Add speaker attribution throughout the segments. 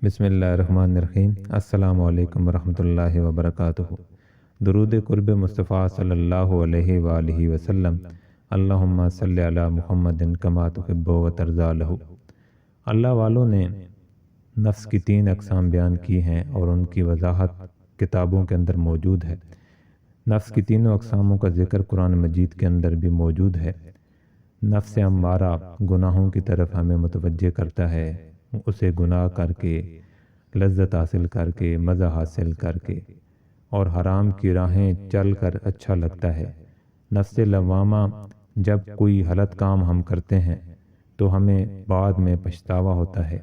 Speaker 1: بسم اللہ الرحمن الرحیم۔ السلام علیکم ورحمۃ اللہ وبرکاتہ۔ درود قرب مصطفیٰ صلی اللہ علیہ وآلہ وسلم۔ اللہم صلی علی محمد کما تحب و ترضی لہ۔ اللہ والوں نے نفس کی 3 اقسام بیان کی ہیں اور ان کی وضاحت کتابوں کے اندر موجود ہے۔ نفس کی تینوں اقساموں کا ذکر قرآن مجید کے اندر بھی موجود ہے۔ نفس امارہ گناہوں کی طرف ہمیں متوجہ کرتا ہے، اسے گناہ کر کے، لذت حاصل کر کے، مزہ حاصل کر کے اور حرام کی راہیں چل کر اچھا لگتا ہے۔ نفس لوامہ جب کوئی غلط کام ہم کرتے ہیں تو ہمیں بعد میں پچھتاوا ہوتا ہے۔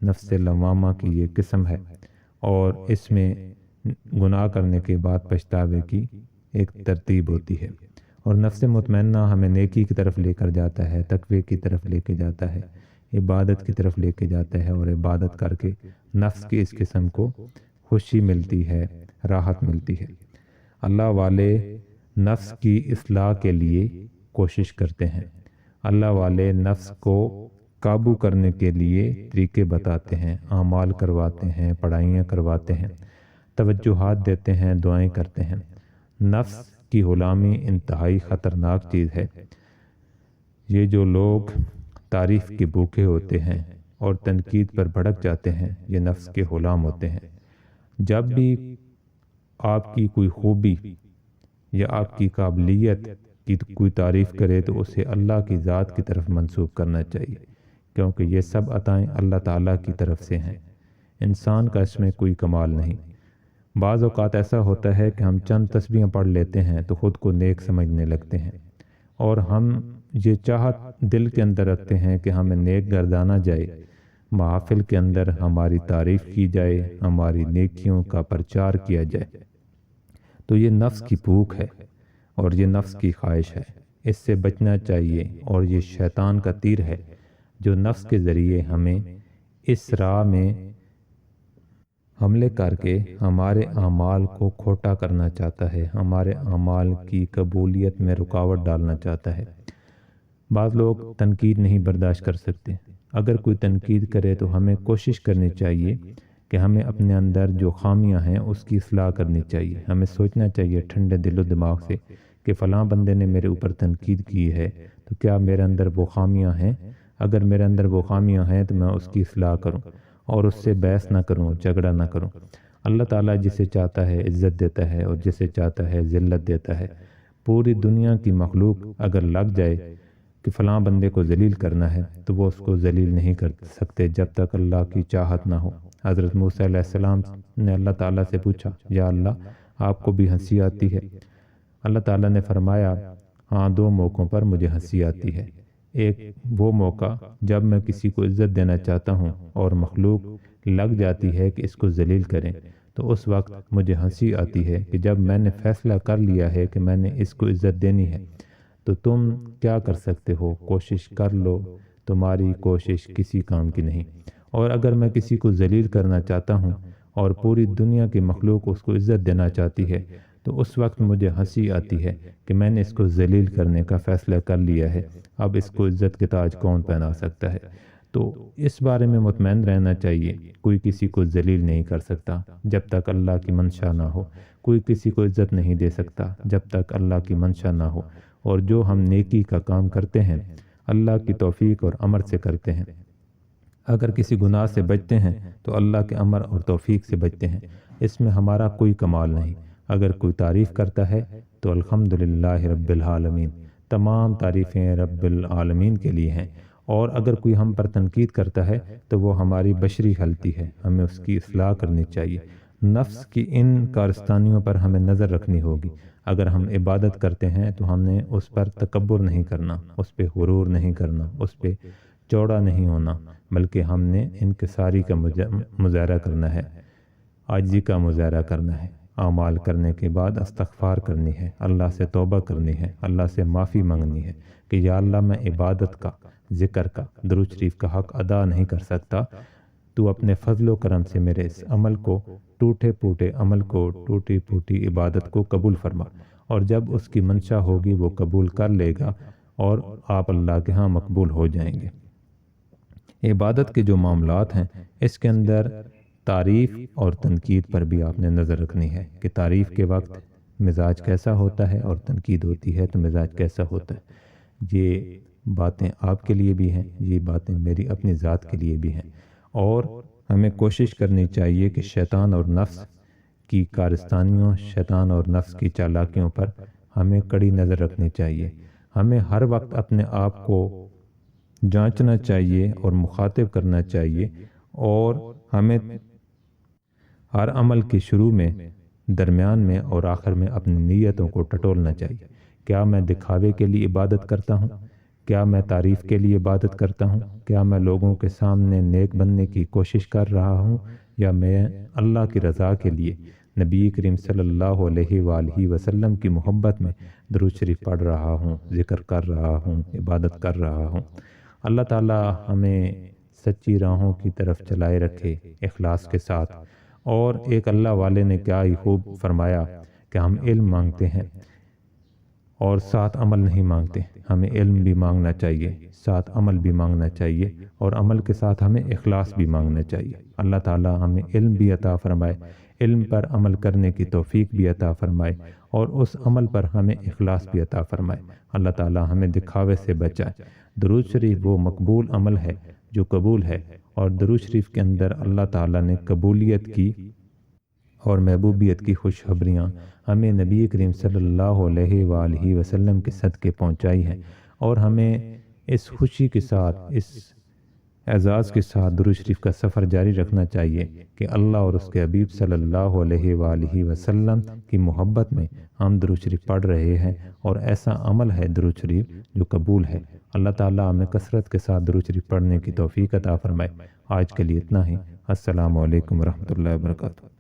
Speaker 1: نفس لوامہ کی یہ قسم ہے اور اس میں گناہ کرنے کے بعد پچھتاوے کی ایک ترتیب ہوتی ہے۔ اور نفس مطمئنہ ہمیں نیکی کی طرف لے کر جاتا ہے، تقوی کی طرف لے کے جاتا ہے، عبادت کی طرف لے کے جاتا ہے، اور عبادت کر کے نفس کی اس قسم کو خوشی ملتی ہے، راحت ملتی ہے۔ اللہ والے نفس کی اصلاح کے لیے کوشش کرتے ہیں۔ اللہ والے نفس کو قابو کرنے کے لیے طریقے بتاتے ہیں، اعمال کرواتے ہیں، پڑھائیاں کرواتے ہیں، توجہات دیتے ہیں، دعائیں کرتے ہیں۔ نفس کی غلامی انتہائی خطرناک چیز ہے۔ یہ جو لوگ تعریف کے بھوکے ہوتے ہیں اور تنقید پر بھڑک جاتے ہیں، یہ نفس کے غلام ہوتے ہیں۔ جب بھی آپ کی کوئی خوبی یا آپ کی قابلیت کی کوئی تعریف کرے تو اسے اللہ کی ذات کی طرف منسوب کرنا چاہیے، کیونکہ یہ سب عطائیں اللہ تعالیٰ کی طرف سے ہیں، انسان کا اس میں کوئی کمال نہیں۔ بعض اوقات ایسا ہوتا ہے کہ ہم چند تسبیحیں پڑھ لیتے ہیں تو خود کو نیک سمجھنے لگتے ہیں، اور ہم یہ چاہت دل کے اندر رکھتے ہیں کہ ہمیں نیک گردانا جائے، محافل کے اندر ہماری تعریف کی جائے، ہماری نیکیوں کا پرچار کیا جائے۔ تو یہ نفس کی بھوک ہے اور یہ نفس کی خواہش ہے، اس سے بچنا چاہیے، اور یہ شیطان کا تیر ہے جو نفس کے ذریعے ہمیں اس راہ میں حملے کر کے ہمارے اعمال کو کھوٹا کرنا چاہتا ہے، ہمارے اعمال کی قبولیت میں رکاوٹ ڈالنا چاہتا ہے۔ بعض لوگ تنقید نہیں برداشت کر سکتے۔ اگر کوئی تنقید کرے تو ہمیں کوشش کرنی چاہیے کہ ہمیں اپنے اندر جو خامیاں ہیں اس کی اصلاح کرنی چاہیے۔ ہمیں سوچنا چاہیے ٹھنڈے دل و دماغ سے کہ فلاں بندے نے میرے اوپر تنقید کی ہے تو کیا میرے اندر وہ خامیاں ہیں؟ اگر میرے اندر وہ خامیاں ہیں تو میں اس کی اصلاح کروں اور اس سے بحث نہ کروں، جھگڑا نہ کروں۔ اللہ تعالیٰ جسے چاہتا ہے عزت دیتا ہے اور جسے چاہتا ہے ذلت دیتا ہے۔ پوری دنیا کی مخلوق اگر لگ جائے کہ فلاں بندے کو ذلیل کرنا ہے تو وہ اس کو ذلیل نہیں کر سکتے جب تک اللہ کی چاہت نہ ہو۔ حضرت موسیٰ علیہ السلام نے اللہ تعالیٰ سے پوچھا، یا اللہ آپ کو بھی ہنسی آتی ہے؟ اللہ تعالیٰ نے فرمایا، ہاں 2 موقعوں پر مجھے ہنسی آتی ہے۔ ایک وہ موقع جب میں کسی کو عزت دینا چاہتا ہوں اور مخلوق لگ جاتی ہے کہ اس کو ذلیل کریں، تو اس وقت مجھے ہنسی آتی ہے کہ جب میں نے فیصلہ کر لیا ہے کہ میں نے اس کو عزت دینی ہے تو تم کیا کر سکتے ہو؟ کوشش کر لو، تمہاری کوشش کسی کام کی نہیں۔ اور اگر میں کسی کو ذلیل کرنا چاہتا ہوں اور پوری دنیا کی مخلوق اس کو عزت دینا چاہتی ہے تو اس وقت مجھے ہنسی آتی ہے کہ میں نے اس کو ذلیل کرنے کا فیصلہ کر لیا ہے، اب اس کو عزت کے تاج کون پہنا سکتا ہے؟ تو اس بارے میں مطمئن رہنا چاہیے، کوئی کسی کو ذلیل نہیں کر سکتا جب تک اللہ کی منشا نہ ہو، کوئی کسی کو عزت نہیں دے سکتا جب تک اللہ کی منشا نہ ہو۔ اور جو ہم نیکی کا کام کرتے ہیں اللہ کی توفیق اور امر سے کرتے ہیں۔ اگر کسی گناہ سے بچتے ہیں تو اللہ کے امر اور توفیق سے بچتے ہیں، اس میں ہمارا کوئی کمال نہیں۔ اگر کوئی تعریف کرتا ہے تو الحمدللہ رب العالمین، تمام تعریفیں رب العالمین کے لیے ہیں۔ اور اگر کوئی ہم پر تنقید کرتا ہے تو وہ ہماری بشری غلطی ہے، ہمیں اس کی اصلاح کرنی چاہیے۔ نفس کی ان کارستانیوں پر ہمیں نظر رکھنی ہوگی۔ اگر ہم عبادت کرتے ہیں تو ہم نے اس پر تکبر نہیں کرنا، اس پہ غرور نہیں کرنا، اس پہ چوڑا نہیں ہونا، بلکہ ہم نے انکساری کا مظاہرہ کرنا ہے، عاجزی کا مظاہرہ کرنا ہے۔ اعمال کرنے کے بعد استغفار کرنی ہے، اللہ سے توبہ کرنی ہے، اللہ سے معافی مانگنی ہے کہ یا اللہ میں عبادت کا، ذکر کا، درود شریف کا حق ادا نہیں کر سکتا، تو اپنے فضل و کرم سے میرے اس عمل کو، ٹوٹے پھوٹے عمل کو، ٹوٹی پھوٹی عبادت کو قبول فرما۔ اور جب اس کی منشا ہوگی وہ قبول کر لے گا اور آپ اللہ کے ہاں مقبول ہو جائیں گے۔ عبادت کے جو معاملات ہیں اس کے اندر تعریف اور تنقید پر بھی آپ نے نظر رکھنی ہے کہ تعریف کے وقت مزاج کیسا ہوتا ہے اور تنقید ہوتی ہے تو مزاج کیسا ہوتا ہے۔ یہ باتیں آپ کے لیے بھی ہیں، یہ باتیں میری اپنی ذات کے لیے بھی ہیں، اور ہمیں کوشش کرنی چاہیے کہ شیطان اور نفس کی کارستانیوں، شیطان اور نفس کی چالاکیوں پر ہمیں کڑی نظر رکھنی چاہیے۔ ہمیں ہر وقت اپنے آپ کو جانچنا چاہیے اور مخاطب کرنا چاہیے، اور ہمیں ہر عمل کے شروع میں، درمیان میں اور آخر میں اپنی نیتوں کو ٹٹولنا چاہیے۔ کیا میں دکھاوے کے لیے عبادت کرتا ہوں؟ کیا میں تعریف کے لیے عبادت کرتا ہوں؟ کیا میں لوگوں کے سامنے نیک بننے کی کوشش کر رہا ہوں، یا میں اللہ کی رضا کے لیے، نبی کریم صلی اللہ علیہ وآلہ وسلم کی محبت میں درود شریف پڑھ رہا ہوں، ذکر کر رہا ہوں، عبادت کر رہا ہوں؟ اللہ تعالی ہمیں سچی راہوں کی طرف چلائے رکھے اخلاص کے ساتھ۔ اور ایک اللہ والے نے کیا ہی خوب فرمایا کہ ہم علم مانگتے ہیں اور ساتھ عمل نہیں مانگتے۔ ہمیں علم بھی مانگنا چاہیے، ساتھ عمل بھی مانگنا چاہیے، اور عمل کے ساتھ ہمیں اخلاص بھی مانگنا چاہیے۔ اللہ تعالی ہمیں علم بھی عطا فرمائے، علم پر عمل کرنے کی توفیق بھی عطا فرمائے، اور اس عمل پر ہمیں اخلاص بھی عطا فرمائے۔ اللہ تعالی ہمیں دکھاوے سے بچائے۔ درود شریف وہ مقبول عمل ہے جو قبول ہے، اور درود شریف کے اندر اللہ تعالی نے قبولیت کی اور محبوبیت کی خوشخبریاں ہمیں نبی کریم صلی اللہ علیہ وآلہ وسلم کے صدقے پہنچائی ہیں، اور ہمیں اس خوشی کے ساتھ، اس اعزاز کے ساتھ درود شریف کا سفر جاری رکھنا چاہیے کہ اللہ اور اس کے حبیب صلی اللہ علیہ وآلہ وسلم کی محبت میں ہم درود شریف پڑھ رہے ہیں، اور ایسا عمل ہے درود شریف جو قبول ہے۔ اللہ تعالیٰ ہمیں کثرت کے ساتھ درود شریف پڑھنے کی توفیق عطا فرمائے۔ آج کے لیے اتنا ہی۔ السلام علیکم ورحمۃ اللہ وبرکاتہ۔